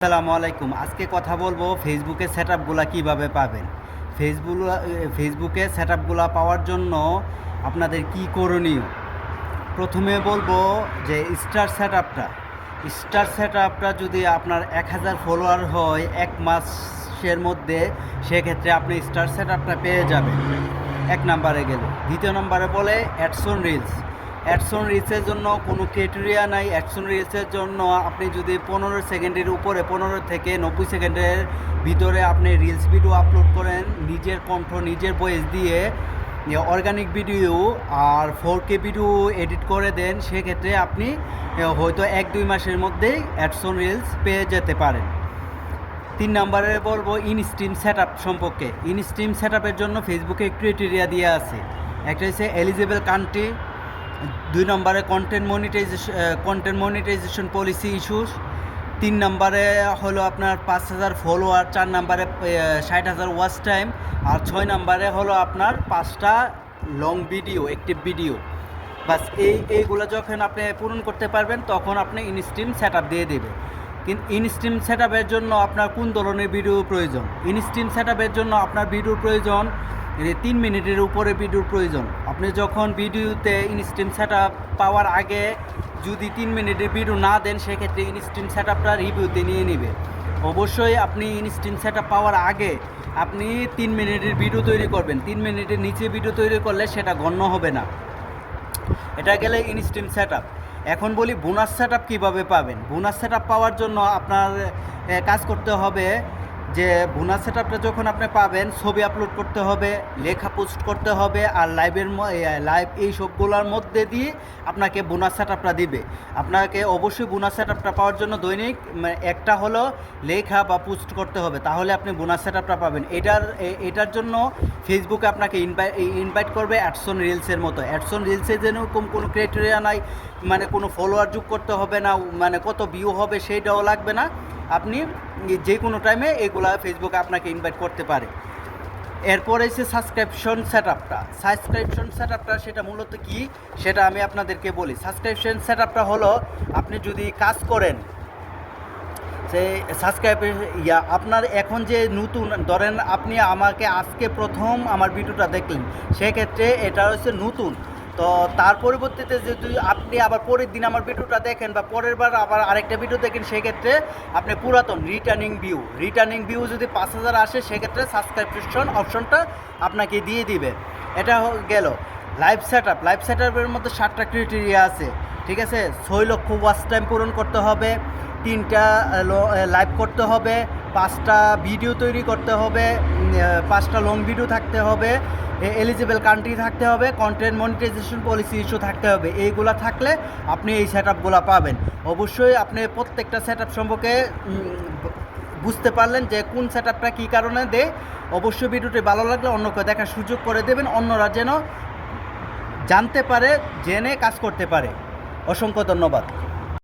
আসসালামু আলাইকুম। আজকে কথা বলবো ফেসবুকে সেটআপগুলা কিভাবে পাবেন। ফেসবুকে সেটআপগুলা পাওয়ার জন্য আপনাদের কি করণীয়। প্রথমে বলবো যে স্টার সেটআপটা যদি আপনার 1000 ফলোয়ার হয় 1 মাসের মধ্যে, সেক্ষেত্রে আপনি স্টার সেটআপটা পেয়ে যাবেন। 1 নম্বরে গেল। দ্বিতীয় নম্বরে বলে অ্যাডসন রিলসের জন্য কোনো ক্রাইটেরিয়া নাই। অ্যাডসন রিলসের জন্য আপনি যদি 15 সেকেন্ডের উপরে 15 থেকে 90 সেকেন্ডের ভিতরে আপনি রিলস ভিডিও আপলোড করেন, নিজের কণ্ঠ নিজের ভয়েস দিয়ে অর্গানিক ভিডিও আর 4K ভিডিও এডিট করে দেন, সেক্ষেত্রে আপনি হয়তো 1-2 মাসের মধ্যেই অ্যাডসন রিলস পেয়ে যেতে পারেন। 3 নম্বরে বলবো ইনস্ট্রিম সেটআপ সম্পর্কে। ইনস্ট্রিম সেটআপের জন্য ফেসবুকে ক্রাইটেরিয়া দেওয়া আছে। একটা হচ্ছে এলিজিবল কান্ট্রি, 2 নম্বরে কন্টেন্ট মনিটাইজেশন পলিসি ইস্যুস, 3 নম্বরে হলো আপনার 5000 ফলোয়ার, 4 নম্বরে 60,000 ওয়াচ টাইম, আর 6 নম্বরে হলো আপনার 5টা লং ভিডিও, অ্যাক্টিভ ভিডিও। বাস এইগুলো যখন আপনি পূরণ করতে পারবেন তখন আপনি ইনস্ট্রিম সেটআপ দিয়ে দেবে। কিন্তু ইনস্ট্রিম সেটআপের জন্য আপনার কোন ধরনের ভিডিও প্রয়োজন? ইনস্ট্রিম সেটআপের জন্য আপনার ভিডিওর প্রয়োজন 3 মিনিটের উপরে ভিডিওর প্রয়োজন। আপনি যখন ভিডিওতে ইনস্ট্রিম সেটআপ পাওয়ার আগে যদি 3 মিনিটের ভিডিও না দেন, সেক্ষেত্রে ইনস্ট্রিম সেটআপটা রিভিউতে নিয়ে নেবে। অবশ্যই আপনি ইনস্ট্রিম সেটআপ পাওয়ার আগে আপনি 3 মিনিটের ভিডিও তৈরি করবেন। 3 মিনিটের নিচে ভিডিও তৈরি করলে সেটা গণ্য হবে না। এটা গেলে ইনস্ট্রিম সেটআপ। এখন বলি বোনাস সেটআপ কীভাবে পাবেন। বোনাস সেটআপ পাওয়ার জন্য আপনার কাজ করতে হবে যে বোনাস সেটআপটা যখন আপনি পাবেন, ছবি আপলোড করতে হবে, লেখা পোস্ট করতে হবে, আর লাইভ এই সবগুলোর মধ্যে দিয়ে আপনাকে বোনাস সেটআপটা দিবে। আপনাকে অবশ্যই বোনাস সেটআপটা পাওয়ার জন্য দৈনিক একটা হলো লেখা বা পোস্ট করতে হবে, তাহলে আপনি বোনাস সেটআপটা পাবেন। এটার জন্য ফেসবুকে আপনাকে ইনভাইট করবে অ্যাডসন রিলসের মতো। অ্যাডসন রিলসে যেরকম কোনো ক্রাইটেরিয়া নাই, মানে কোনো ফলোয়ার যোগ করতে হবে না, মানে কত ভিউ হবে সেইটাও লাগবে না। আপনি যে কোনো টাইমে এগুলা ফেসবুকে আপনাকে ইনভাইট করতে পারে। এরপরে এসে সাবস্ক্রিপশন সেটআপটা সেটা মূলত কি সেটা আমি আপনাদেরকে বলি। সাবস্ক্রিপশন সেটআপটা হলো আপনি যদি কাজ করেন সেই আপনার এখন যে নতুন, ধরেন আপনি আমাকে আজকে প্রথম আমার ভিডিওটা দেখলেন, সেক্ষেত্রে এটা হচ্ছে নতুন। তো তার পরিবর্তিতে যদি আপনি আবার পরের দিন আমার ভিডিওটা দেখেন বা পরের বার আবার আরেকটা ভিডিও দেখেন, সেক্ষেত্রে আপনি পুরাতন রিটার্নিং ভিউ যদি 5000 আসে, সেক্ষেত্রে সাবস্ক্রিপশন অপশনটা আপনাকে দিয়ে দিবে। এটা গেল লাইভ সেটআপের মধ্যে 7টা ক্রাইটেরিয়া আছে, ঠিক আছে। 6 লক্ষ ওয়াচ টাইম পূরণ করতে হবে, 3টা লাইভ করতে হবে, 5টা ভিডিও তৈরি করতে হবে, 5টা লং ভিডিও থাকতে হবে, এলিজিবল কান্ট্রি থাকতে হবে, কন্টেন্ট মনিটাইজেশন পলিসি ইস্যু থাকতে হবে। এইগুলা থাকলে আপনি এই সেটআপগুলো পাবেন। অবশ্যই আপনি প্রত্যেকটা সেটআপ সম্পর্কে বুঝতে পারলেন যে কোন সেটআপটা কী কারণে দেয়। অবশ্যই ভিডিওটি ভালো লাগলে অন্যকে দেখার সুযোগ করে দেবেন, অন্যরা যেন জানতে পারে, জেনে কাজ করতে পারে। অসংখ্য ধন্যবাদ।